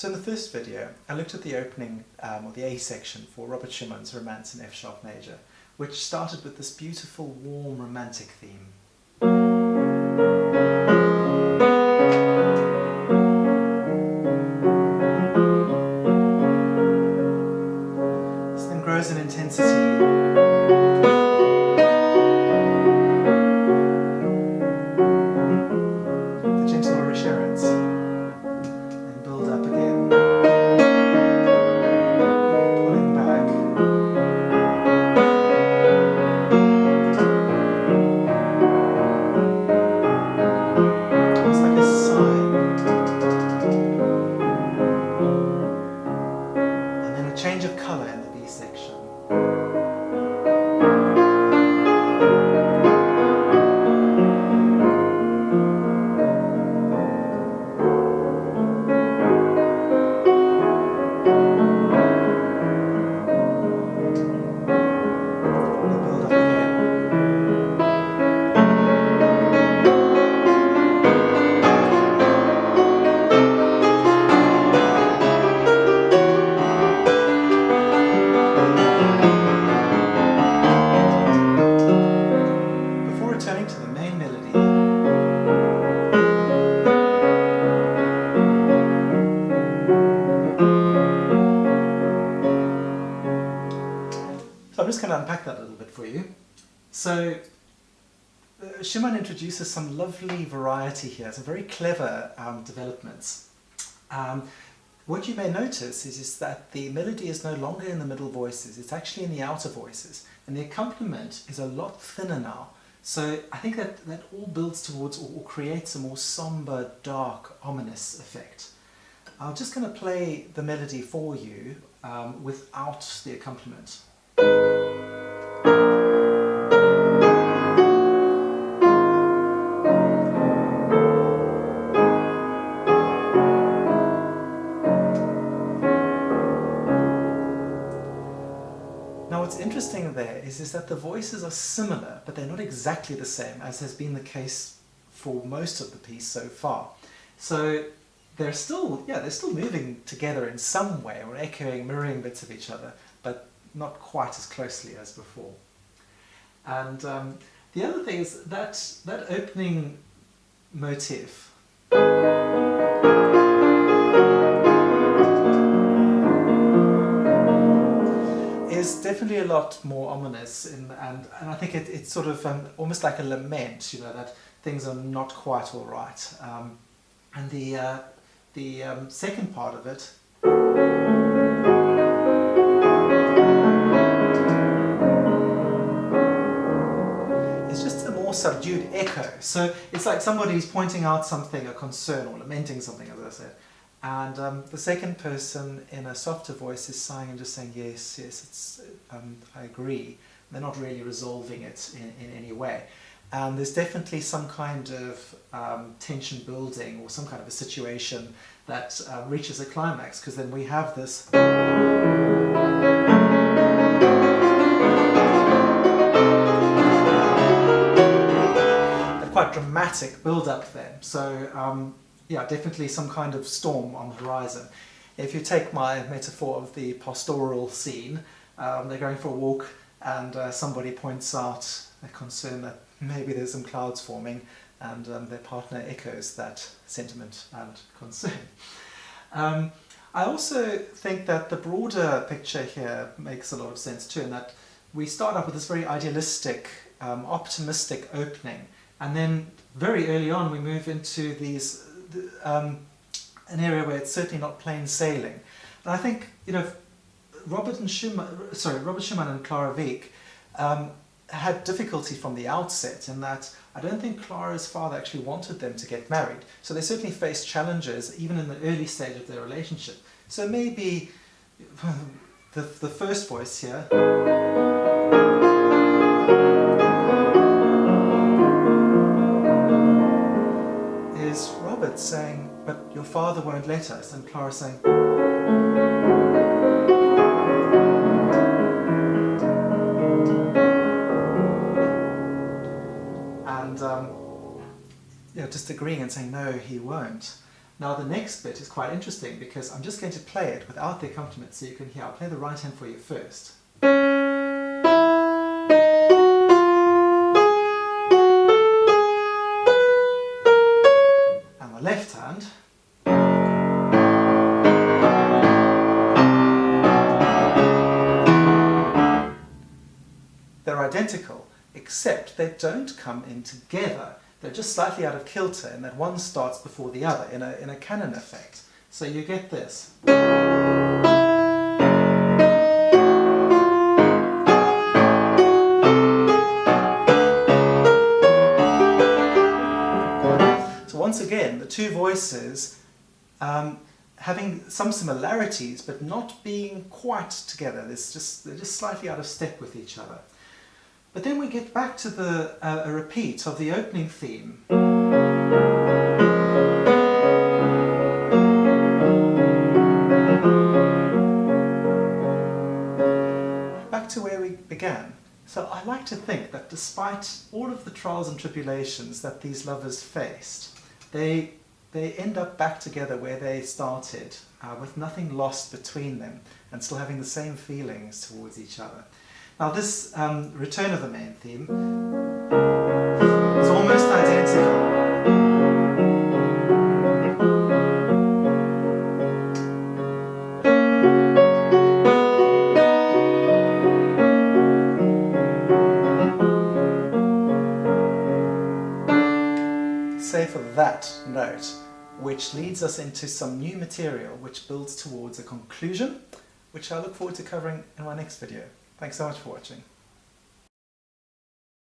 So in the first video, I looked at the opening, or the A section for Robert Schumann's Romance in F-sharp major, which started with this beautiful, warm, romantic theme. This then grows in intensity. Change of colour in the B section. I'm just going to unpack that a little bit for you. So Schumann introduces some lovely variety here, some very clever developments. What you may notice is that the melody is no longer in the middle voices, it's actually in the outer voices, and the accompaniment is a lot thinner now. So I think that all builds towards or creates a more somber, dark, ominous effect. I'm just going to play the melody for you without the accompaniment. Now what's interesting there is that the voices are similar, but they're not exactly the same, as has been the case for most of the piece so far. So they're still moving together in some way, or echoing, mirroring bits of each other, but not quite as closely as before. And the other thing is that opening motif is definitely a lot more ominous, and I think it's sort of almost like a lament, you know, that things are not quite all right. And the second part of it is just a more subdued echo. So it's like somebody's pointing out something, a concern, or lamenting something, as I said. And the second person in a softer voice is sighing and just saying, yes, it's, I agree. They're not really resolving it in any way. And there's definitely some kind of tension building, or some kind of a situation that reaches a climax, because then we have this quite dramatic build-up then. So yeah, definitely some kind of storm on the horizon. If you take my metaphor of the pastoral scene, they're going for a walk and somebody points out a concern that maybe there's some clouds forming, and their partner echoes that sentiment and concern. I also think that the broader picture here makes a lot of sense too, in that we start off with this very idealistic, optimistic opening, and then very early on we move into these an area where it's certainly not plain sailing. And I think, you know, Robert Schumann and Clara Wieck had difficulty from the outset, in that I don't think Clara's father actually wanted them to get married. So they certainly faced challenges even in the early stage of their relationship. So maybe the first voice here is Robert saying, but your father won't let us, and Clara saying, and just agreeing and saying no, he won't. Now the next bit is quite interesting because I'm just going to play it without the accompaniment so you can hear. I'll play the right hand for you first. And my left hand. They're identical, except they don't come in together. They're just slightly out of kilter in that one starts before the other in a canon effect. So you get this. So once again, the two voices having some similarities but not being quite together. They're just slightly out of step with each other. But then we get back to a repeat of the opening theme. Back to where we began. So I like to think that despite all of the trials and tribulations that these lovers faced, they end up back together where they started, with nothing lost between them and still having the same feelings towards each other. Now this return of the main theme is almost identical. Save for that note, which leads us into some new material which builds towards a conclusion, which I look forward to covering in my next video. Thanks so much for watching.